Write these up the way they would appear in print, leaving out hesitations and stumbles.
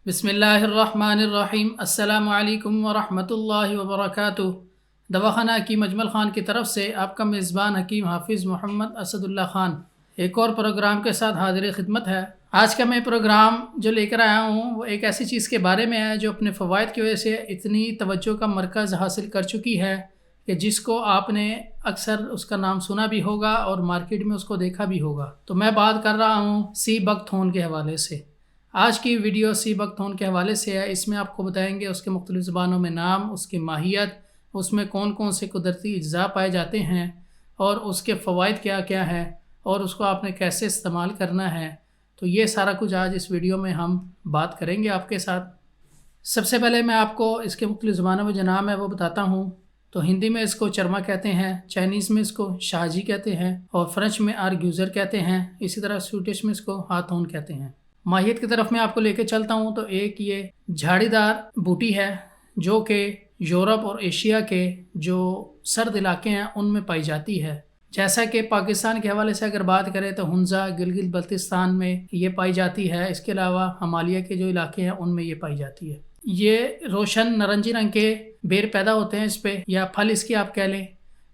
बिस्मिल्लाहिर्रहमानिर्रहीम। अस्सलामु अलैकुम वरहमतुल्लाहि वबरकातुह। दवाखाना हकीम अजमल ख़ान की तरफ से आपका मेज़बान हकीम हाफिज़ मोहम्मद असदुल्ला ख़ान एक और प्रोग्राम के साथ हाज़िर खिदमत है। आज का मैं प्रोग्राम जो लेकर आया हूँ वो एक ऐसी चीज़ के बारे में है जो अपने फ़वाइद की वजह से इतनी तवज्जो का मरकज़ हासिल कर चुकी है कि जिसको आपने अक्सर उसका नाम सुना भी होगा और मार्केट में उसको देखा भी होगा। तो मैं बात कर रहा हूँ सी बकथोर्न के हवाले से। आज की वीडियो सी बकथोर्न के हवाले से है। इसमें आपको बताएंगे उसके मुख्तलिफ़ ज़बानों में नाम, उसकी माहियत, उसमें कौन कौन से कुदरती अज्जा पाए जाते हैं और उसके फ़वाइद क्या क्या हैं और उसको आपने कैसे इस्तेमाल करना है। तो ये सारा कुछ आज इस वीडियो में हम बात करेंगे आपके साथ। सबसे पहले मैं आपको इसके मुख्तलिफ़ ज़बानों में जो नाम है वो बताता हूँ। तो हिंदी में इसको चरमा कहते हैं, चाइनीज़ में इसको शाहजी कहते हैं और फ्रेंच में आर्ग्यूज़र कहते हैं। इसी तरह स्वीडिश में इसको हाथोन कहते हैं। माहियत की तरफ मैं आपको लेके चलता हूँ। तो एक ये झाड़ीदार बूटी है जो कि यूरोप और एशिया के जो सर्द इलाके हैं उनमें पाई जाती है। जैसा कि पाकिस्तान के हवाले से अगर बात करें तो हुंजा गिलगित बल्तिस्तान में ये पाई जाती है। इसके अलावा हिमालय के जो इलाके हैं उनमें ये पाई जाती है। ये रोशन नारंगी रंग के बेर पैदा होते हैं इस पर, या फल इसकी आप कह लें,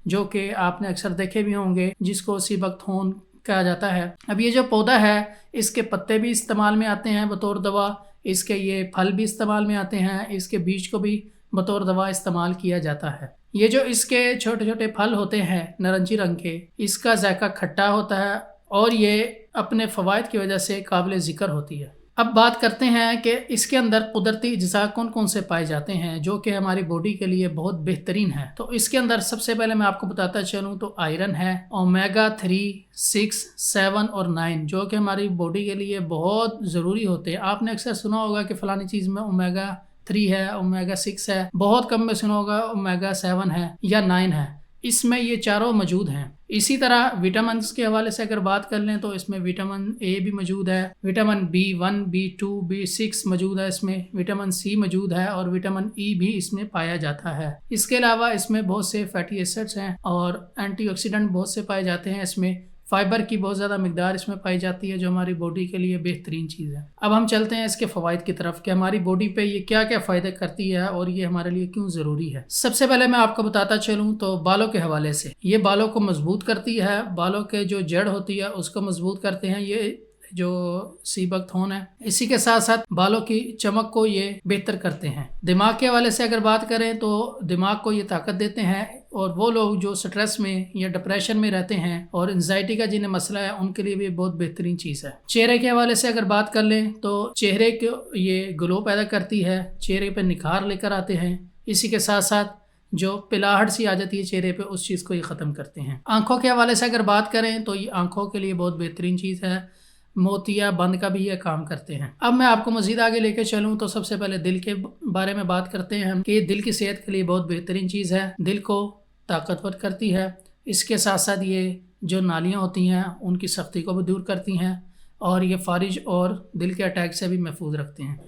जो कि आपने अक्सर देखे भी होंगे, जिसको सी बकथोर्न कहा जाता है। अब ये जो पौधा है इसके पत्ते भी इस्तेमाल में आते हैं बतौर दवा, इसके ये फल भी इस्तेमाल में आते हैं, इसके बीज को भी बतौर दवा इस्तेमाल किया जाता है। ये जो इसके छोटे छोटे फल होते हैं नारंगी रंग के, इसका जायका खट्टा होता है और ये अपने फ़वाइद की वजह से काबिल ज़िक्र होती है। अब बात करते हैं कि इसके अंदर कुदरती अज्जा कौन कौन से पाए जाते हैं जो कि हमारी बॉडी के लिए बहुत बेहतरीन है। तो इसके अंदर सबसे पहले मैं आपको बताता चलूँ तो आयरन है, ओमेगा 3, 6, 7 और 9 जो कि हमारी बॉडी के लिए बहुत ज़रूरी होते हैं। आपने अक्सर सुना होगा कि फ़लानी चीज़ में ओमेगा 3 है, ओमेगा 6 है, बहुत कम में सुना होगा ओमेगा 7 है या 9 है। इसमें ये चारों मौजूद हैं। इसी तरह विटामिन के हवाले से अगर बात कर लें तो इसमें विटामिन ए भी मौजूद है, विटामिन B1, B2, B6 मौजूद है, इसमें विटामिन सी मौजूद है और विटामिन ई भी इसमें पाया जाता है। इसके अलावा इसमें बहुत से फैटी एसिड्स हैं और एंटीऑक्सीडेंट बहुत से पाए जाते हैं। इसमें फाइबर की बहुत ज़्यादा मिकदार इसमें पाई जाती है जो हमारी बॉडी के लिए बेहतरीन चीज़ है। अब हम चलते हैं इसके फ़वाइद की तरफ कि हमारी बॉडी पे ये क्या क्या फ़ायदे करती है और ये हमारे लिए क्यों ज़रूरी है। सबसे पहले मैं आपको बताता चलूँ तो बालों के हवाले से, ये बालों को मजबूत करती है, बालों के जो जड़ होती है उसको मजबूत करते हैं ये जो सी बकथोर्न है। इसी के साथ साथ बालों की चमक को ये बेहतर करते हैं। दिमाग के हवाले से अगर बात करें तो दिमाग को ये ताकत देते हैं और वो लोग जो स्ट्रेस में या डिप्रेशन में रहते हैं और एंजाइटी का जिन्हें मसला है उनके लिए भी बहुत बेहतरीन चीज़ है। चेहरे के हवाले से अगर बात कर लें तो चेहरे को ये ग्लो पैदा करती है, चेहरे पर निखार लेकर आते हैं। इसी के साथ साथ जो पिलाहट सी आ जाती है चेहरे पे उस चीज़ को ये ख़त्म करते हैं। आँखों के हवाले से अगर बात करें तो ये आँखों के लिए बहुत बेहतरीन चीज़ है, मोतिया बंद का भी ये काम करते हैं। अब मैं आपको मज़ीद आगे लेके चलूँ तो सबसे पहले दिल के बारे में बात करते हैं हम कि दिल की सेहत के लिए बहुत बेहतरीन चीज़ है, दिल को ताकतवर करती है। इसके साथ साथ ये जो नालियाँ होती हैं उनकी सख्ती को भी दूर करती हैं और ये फारिज और दिल के अटैक से भी महफूज रखते हैं।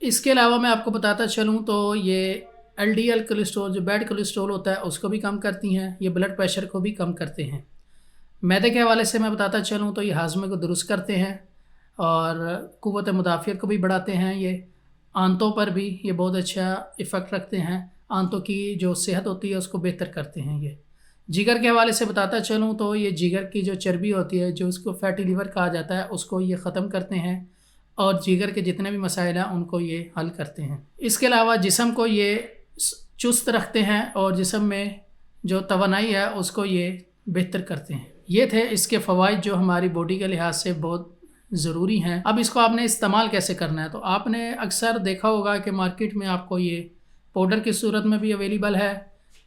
इसके अलावा मैं आपको बताता चलूँ तो ये LDL कोलेस्ट्रॉल, जो बैड कोलेस्ट्रॉल होता है, उसको भी कम करती हैं। ये ब्लड प्रेशर को भी कम करते हैं। मैदे के हवाले से मैं बताता चलूँ तो ये हाजमे को दुरुस्त करते हैं और क़ुव्वत मुदाफ़ियत को भी बढ़ाते हैं। ये आंतों पर भी ये बहुत अच्छा इफ़ेक्ट रखते हैं, आंतों की जो सेहत होती है उसको बेहतर करते हैं। ये जिगर के हवाले से बताता चलूँ तो ये जिगर की जो चर्बी होती है, जो उसको फैटी लीवर कहा जाता है, उसको ये ख़त्म करते हैं और जिगर के जितने भी मसाइल हैं उनको ये हल करते हैं। इसके अलावा जिस्म को ये चुस्त रखते हैं और जिस्म में जो तवानाई है उसको ये बेहतर करते हैं। ये थे इसके फ़वाइद जो हमारी बॉडी के लिहाज से बहुत ज़रूरी हैं। अब इसको आपने इस्तेमाल कैसे करना है। तो आपने अक्सर देखा होगा कि मार्केट में आपको ये पाउडर की सूरत में भी अवेलेबल है,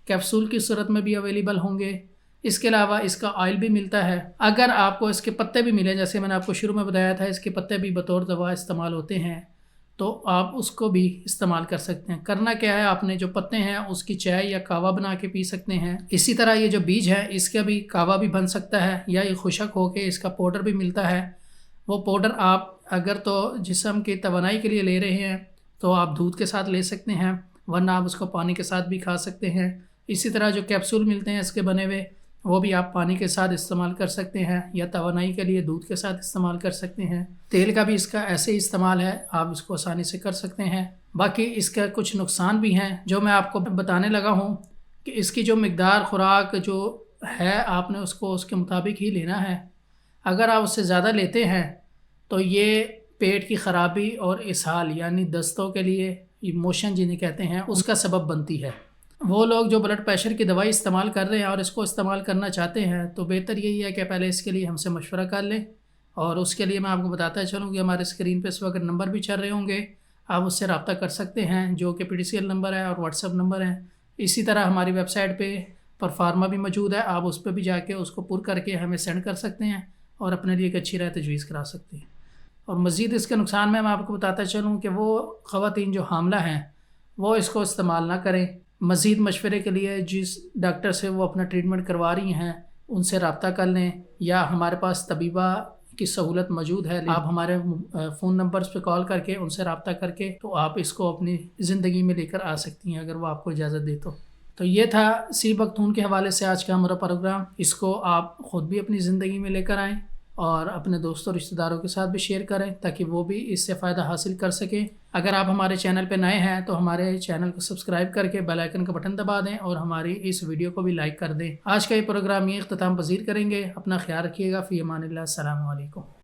कैप्सूल की सूरत में भी अवेलेबल होंगे। इसके अलावा इसका ऑयल भी मिलता है। अगर आपको इसके पत्ते भी मिले, जैसे मैंने आपको शुरू में बताया था, इसके पत्ते भी बतौर दवा इस्तेमाल होते हैं, तो आप उसको भी इस्तेमाल कर सकते हैं। करना क्या है, आपने जो पत्ते हैं उसकी चाय या कावा बना के पी सकते हैं। इसी तरह ये जो बीज है इसका भी कावा भी बन सकता है या ये खुशक होके इसका पाउडर भी मिलता है। वो पाउडर आप अगर तो जिस्म की तवानाई के लिए ले रहे हैं तो आप दूध के साथ ले सकते हैं, वरना आप उसको पानी के साथ भी खा सकते हैं। इसी तरह जो कैप्सूल मिलते हैं इसके बने हुए, وہ بھی آپ پانی کے ساتھ استعمال کر سکتے ہیں یا توانائی کے لیے دودھ کے ساتھ استعمال کر سکتے ہیں۔ تیل کا بھی اس کا ایسے ہی استعمال ہے، آپ اس کو آسانی سے کر سکتے ہیں۔ باقی اس کا کچھ نقصان بھی ہیں جو میں آپ کو بتانے لگا ہوں کہ اس کی جو مقدار خوراک جو ہے آپ نے اس کو اس کے مطابق ہی لینا ہے۔ اگر آپ اس سے زیادہ لیتے ہیں تو یہ پیٹ کی خرابی اور اسہال یعنی دستوں کے لیے موشن جنہیں کہتے ہیں اس کا سبب بنتی ہے۔ وہ لوگ جو بلڈ پریشر کی دوائی استعمال کر رہے ہیں اور اس کو استعمال کرنا چاہتے ہیں تو بہتر یہی ہے کہ پہلے اس کے لیے ہم سے مشورہ کر لیں، اور اس کے لیے میں آپ کو بتاتا چلوں کہ ہمارے اسکرین پہ اس وقت نمبر بھی چل رہے ہوں گے، آپ اس سے رابطہ کر سکتے ہیں جو کہ PTCL نمبر ہے اور واٹس ایپ نمبر ہے۔ اسی طرح ہماری ویب سائٹ پہ پرفارما بھی موجود ہے، آپ اس پہ بھی جا کے اس کو پر کر کے ہمیں سینڈ کر سکتے ہیں اور اپنے لیے ایک اچھی رائے تجویز کرا سکتے ہیں۔ اور مزید اس کے نقصان میں آپ کو بتاتا چلوں کہ وہ خواتین جو حاملہ ہیں وہ اس کو استعمال نہ کریں۔ مزید مشورے کے لیے جس ڈاکٹر سے وہ اپنا ٹریٹمنٹ کروا رہی ہیں ان سے رابطہ کر لیں، یا ہمارے پاس طبیبہ کی سہولت موجود ہے، آپ ہمارے فون نمبرز پہ کال کر کے ان سے رابطہ کر کے تو آپ اس کو اپنی زندگی میں لے کر آ سکتی ہیں اگر وہ آپ کو اجازت دے تو یہ تھا سی بختون کے حوالے سے آج کا ہمارا پروگرام۔ اس کو آپ خود بھی اپنی زندگی میں لے کر آئیں اور اپنے دوستوں رشتہ داروں کے ساتھ بھی شیئر کریں تاکہ وہ بھی اس سے فائدہ حاصل کر سکیں۔ اگر آپ ہمارے چینل پہ نئے ہیں تو ہمارے چینل کو سبسکرائب کر کے بیل آئیکن کا بٹن دبا دیں اور ہماری اس ویڈیو کو بھی لائک کر دیں۔ آج کا یہ پروگرام یہ اختتام پذیر کریں گے۔ اپنا خیال رکھیے گا۔ فی امان اللہ۔ السلام علیکم۔